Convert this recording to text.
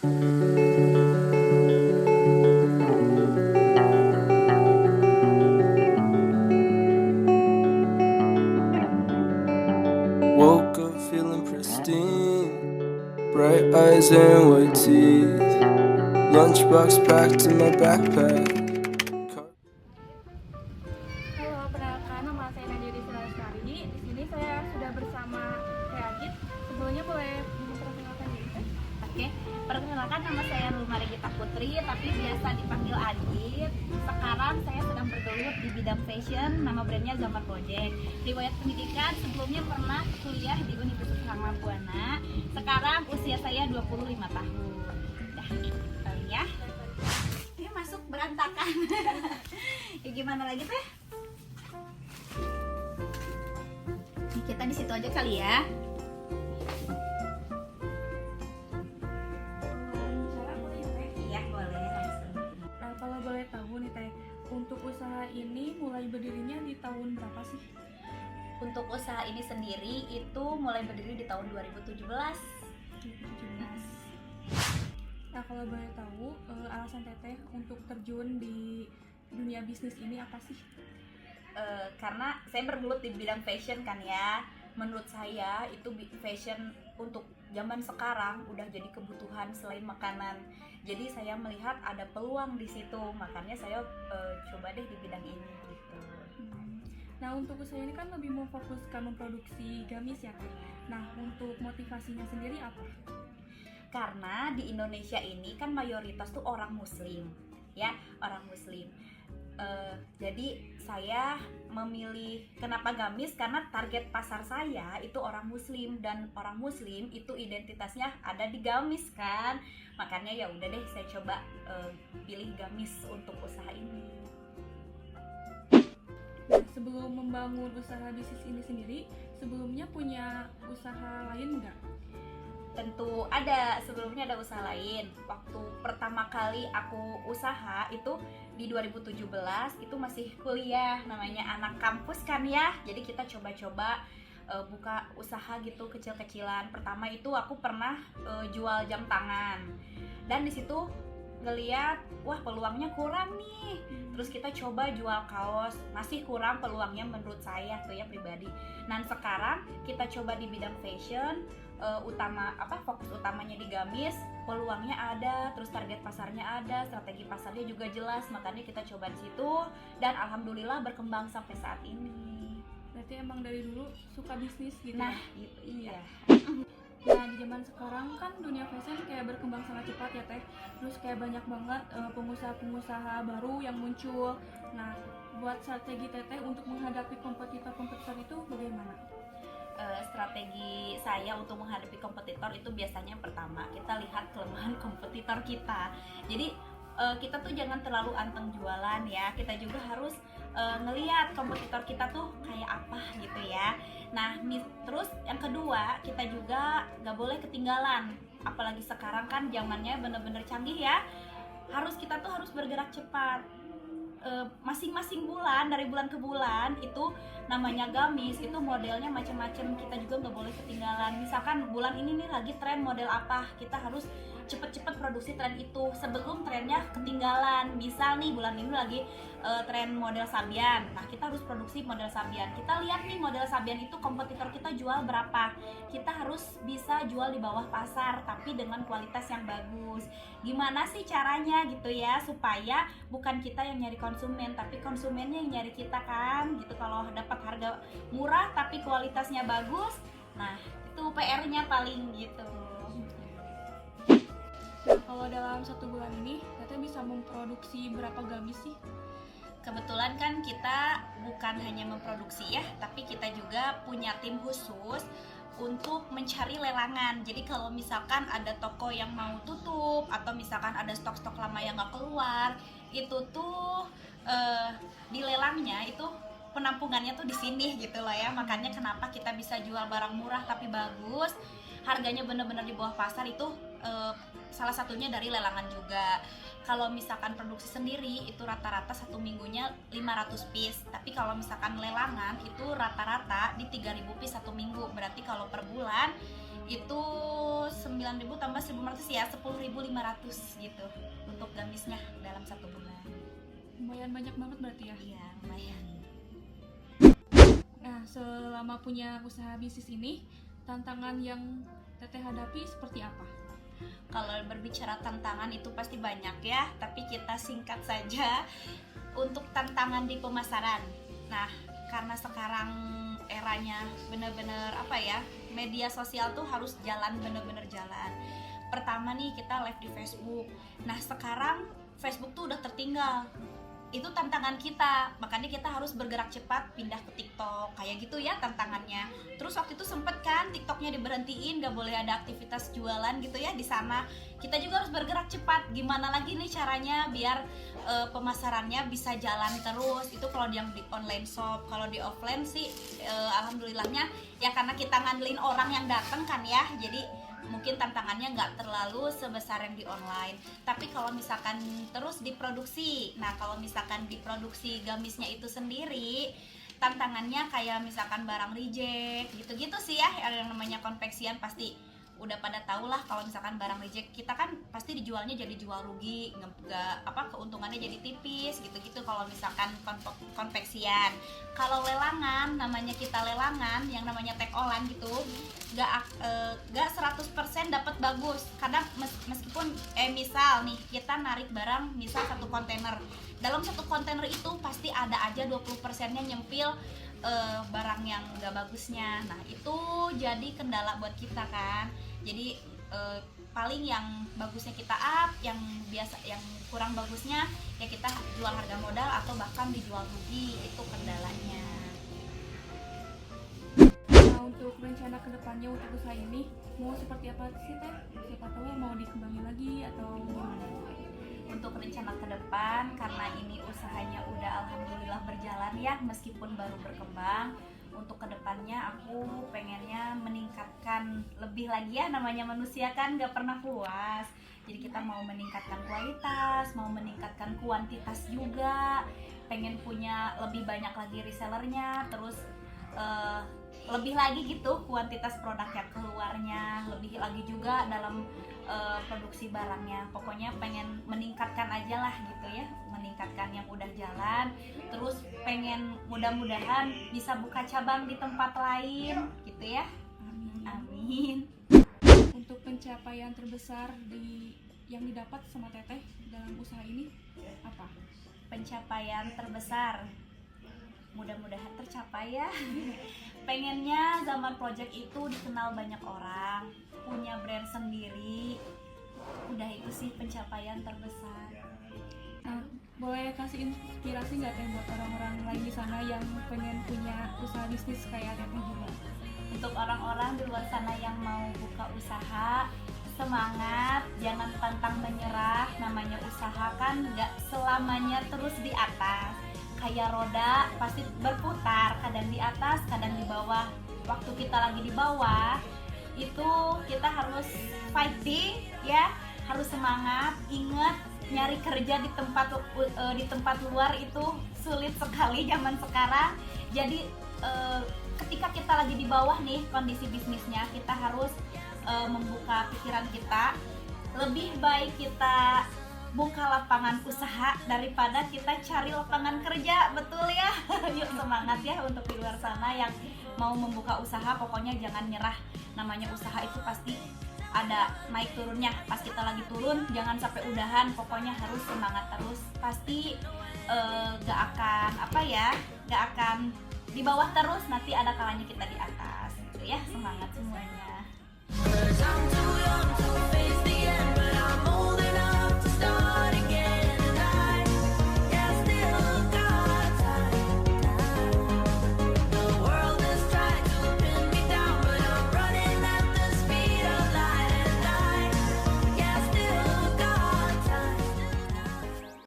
Woke up feeling pristine, bright eyes and white teeth, lunchbox packed in my backpack. Halo, perkenalkan nama saya Nadia Lestari. Di sini saya sudah bersama Teh Agit. Sebelumnya boleh memperkenalkan diri, Teh? Oke, perkenalkan nama saya Rumari Gita Putri, tapi biasa dipanggil Agit. Sekarang saya sedang bergelut di bidang fashion, nama brandnya Zaman Project. Riwayat pendidikan sebelumnya pernah kuliah di Universitas Hangzhou Buana. Sekarang usia saya 25 tahun. Dah, kali ya. Ini masuk berantakan. Ya gimana lagi teh? Kita di situ aja kali ya. Iya boleh langsung. Nah, kalau boleh tahu nih Teh, untuk usaha ini mulai berdirinya di tahun berapa sih? Untuk usaha ini sendiri itu mulai berdiri di tahun 2017. Nah, kalau boleh tahu alasan Teteh untuk terjun di dunia bisnis ini apa sih? Karena saya bergelut di bidang fashion kan ya. Menurut saya itu fashion untuk zaman sekarang udah jadi kebutuhan selain makanan. Jadi saya melihat ada peluang di situ, makanya saya coba deh di bidang ini gitu. Nah, untuk usaha ini kan lebih memfokuskan memproduksi gamis ya Teh. Nah, untuk motivasinya sendiri apa? Karena di Indonesia ini kan mayoritas tuh orang muslim ya, orang muslim. Jadi saya memilih kenapa gamis karena target pasar saya itu orang muslim, dan orang muslim itu identitasnya ada di gamis kan, makanya ya udah deh saya coba pilih gamis untuk usaha ini. Nah, sebelum membangun usaha bisnis ini sendiri, sebelumnya punya usaha lain nggak? Tentu ada, sebelumnya ada usaha lain. Waktu pertama kali aku usaha itu di 2017, itu masih kuliah, namanya anak kampus kan ya. Jadi kita coba-coba buka usaha gitu kecil-kecilan. Pertama itu aku pernah jual jam tangan. Dan di situ ngeliat, wah peluangnya kurang nih. Terus kita coba jual kaos, masih kurang peluangnya menurut saya tuh ya pribadi. Nah, sekarang kita coba di bidang fashion, fokus utamanya di gamis, peluangnya ada, terus target pasarnya ada, strategi pasarnya juga jelas, makanya kita coba di situ dan alhamdulillah berkembang sampai saat ini. Berarti emang dari dulu suka bisnis gitu. Nah, ya? gitu iya. Nah, di zaman sekarang kan dunia fashion kayak berkembang sangat cepat ya Teh. Terus kayak banyak banget pengusaha-pengusaha baru yang muncul. Nah, buat strategi Teteh untuk menghadapi kompetitor-kompetitor itu bagaimana? Strategi saya untuk menghadapi kompetitor itu biasanya yang pertama kita lihat kelemahan kompetitor kita. Jadi kita tuh jangan terlalu anteng jualan ya, kita juga harus ngelihat kompetitor kita tuh kayak apa gitu ya. Nah terus yang kedua, kita juga nggak boleh ketinggalan, apalagi sekarang kan zamannya bener-bener canggih ya, kita tuh harus bergerak cepat. Masing-masing bulan, dari bulan ke bulan itu namanya gamis, itu modelnya macam-macam, kita juga nggak boleh ketinggalan. Misalkan bulan ini nih lagi tren model apa, kita harus cepet-cepet produksi tren itu sebelum trennya ketinggalan. Misal nih bulan ini lagi tren model sabian, nah kita harus produksi model sabian. Kita lihat nih model sabian itu kompetitor kita jual berapa, kita harus bisa jual di bawah pasar tapi dengan kualitas yang bagus. Gimana sih caranya gitu ya, supaya bukan kita yang nyari konsumen tapi konsumennya yang nyari kita kan gitu. Kalau dapat harga murah tapi kualitasnya bagus, nah itu PR-nya paling gitu. Nah, kalau dalam 1 bulan ini Teteh bisa memproduksi berapa gamis sih? Kebetulan kan kita bukan hanya memproduksi ya, tapi kita juga punya tim khusus untuk mencari lelangan. Jadi kalau misalkan ada toko yang mau tutup atau misalkan ada stok-stok lama yang nggak keluar, itu tuh di lelangnya itu penampungannya tuh di sini gitu loh ya. Makanya kenapa kita bisa jual barang murah tapi bagus, harganya benar-benar di bawah pasar itu salah satunya dari lelangan juga. Kalau misalkan produksi sendiri itu rata-rata 1 minggunya 500 piece, tapi kalau misalkan lelangan itu rata-rata di 3000 piece 1 minggu. Berarti kalau per bulan itu 9.000 tambah 1.500 ya 10.500 gitu untuk gamisnya dalam 1 bulan. Lumayan banyak banget berarti ya. Iya lumayan. Nah, selama punya usaha bisnis ini, tantangan yang Teteh hadapi seperti apa? Kalau berbicara tantangan itu pasti banyak ya, tapi kita singkat saja. Untuk tantangan di pemasaran. Nah, karena sekarang eranya bener-bener apa ya, media sosial tuh harus jalan, bener-bener jalan. Pertama nih kita live di Facebook. Nah, sekarang Facebook tuh udah tertinggal. Itu tantangan kita, makanya kita harus bergerak cepat pindah ke TikTok kayak gitu ya tantangannya. Terus waktu itu sempet kan TikToknya diberhentiin, gak boleh ada aktivitas jualan gitu ya di sana. Kita juga harus bergerak cepat. Gimana lagi nih caranya biar pemasarannya bisa jalan terus. Itu kalau yang di online shop. Kalau di offline sih alhamdulillahnya ya karena kita ngandelin orang yang datang kan ya. Jadi mungkin tantangannya nggak terlalu sebesar yang di online. Tapi kalau misalkan terus diproduksi, nah kalau misalkan diproduksi gamisnya itu sendiri, tantangannya kayak misalkan barang reject gitu-gitu sih ya, yang namanya konveksian pasti udah pada tau lah. Kalau misalkan barang reject kita kan pasti dijualnya jadi jual rugi, nggak apa keuntungannya jadi tipis gitu-gitu kalau misalkan konveksian. Kalau lelangan, namanya kita lelangan yang namanya take all-an gitu, nggak 100% dapat bagus. Kadang meskipun misal nih kita narik barang misal 1 kontainer, dalam 1 kontainer itu pasti ada aja 20%-nya nyempil barang yang gak bagusnya. Nah itu jadi kendala buat kita kan. Jadi paling yang bagusnya kita up, yang kurang bagusnya ya kita jual harga modal atau bahkan dijual rugi. Itu kendalanya. Nah, untuk rencana kedepannya untuk usaha ini mau seperti apa sih Teh? Siapa tahu mau dikembangin lagi atau gimana? Untuk rencana ke depan, karena ini usahanya udah alhamdulillah berjalan ya, meskipun baru berkembang. Untuk kedepannya aku pengennya meningkatkan lebih lagi ya, namanya manusia kan gak pernah puas. Jadi kita mau meningkatkan kualitas, mau meningkatkan kuantitas juga, pengen punya lebih banyak lagi resellernya, terus lebih lagi gitu kuantitas produk yang keluarnya, lebih lagi juga dalam produksi barangnya. Pokoknya pengen meningkatkan aja lah gitu ya, meningkatkan yang udah jalan. Terus pengen mudah-mudahan bisa buka cabang di tempat lain gitu ya. Amin. Untuk pencapaian terbesar yang didapat sama Teteh dalam usaha ini apa? Pencapaian terbesar mudah-mudahan tercapai ya. Pengennya Zaman Project itu dikenal banyak orang, punya brand sendiri. Udah itu sih pencapaian terbesar. Nah, boleh kasih inspirasi nggak Teh buat orang-orang lain di sana yang pengen punya usaha bisnis kayak Teteh juga? Untuk orang-orang di luar sana yang mau buka usaha, semangat, jangan pantang menyerah. Namanya usaha kan nggak selamanya terus di atas. Kayak roda pasti berputar, kadang di atas, kadang di bawah. Waktu kita lagi di bawah, itu kita harus fighting ya, harus semangat. Ingat, nyari kerja di tempat luar itu sulit sekali zaman sekarang. Jadi ketika kita lagi di bawah nih kondisi bisnisnya, kita harus membuka pikiran kita. Lebih baik kita buka lapangan usaha daripada kita cari lapangan kerja, betul ya? Yuk semangat ya untuk di luar sana yang mau membuka usaha, pokoknya jangan nyerah. Namanya usaha itu pasti ada naik turunnya. Pas kita lagi turun, jangan sampai udahan, pokoknya harus semangat terus. Pasti gak akan di bawah terus, nanti ada kalanya kita di atas gitu ya. Semangat semuanya.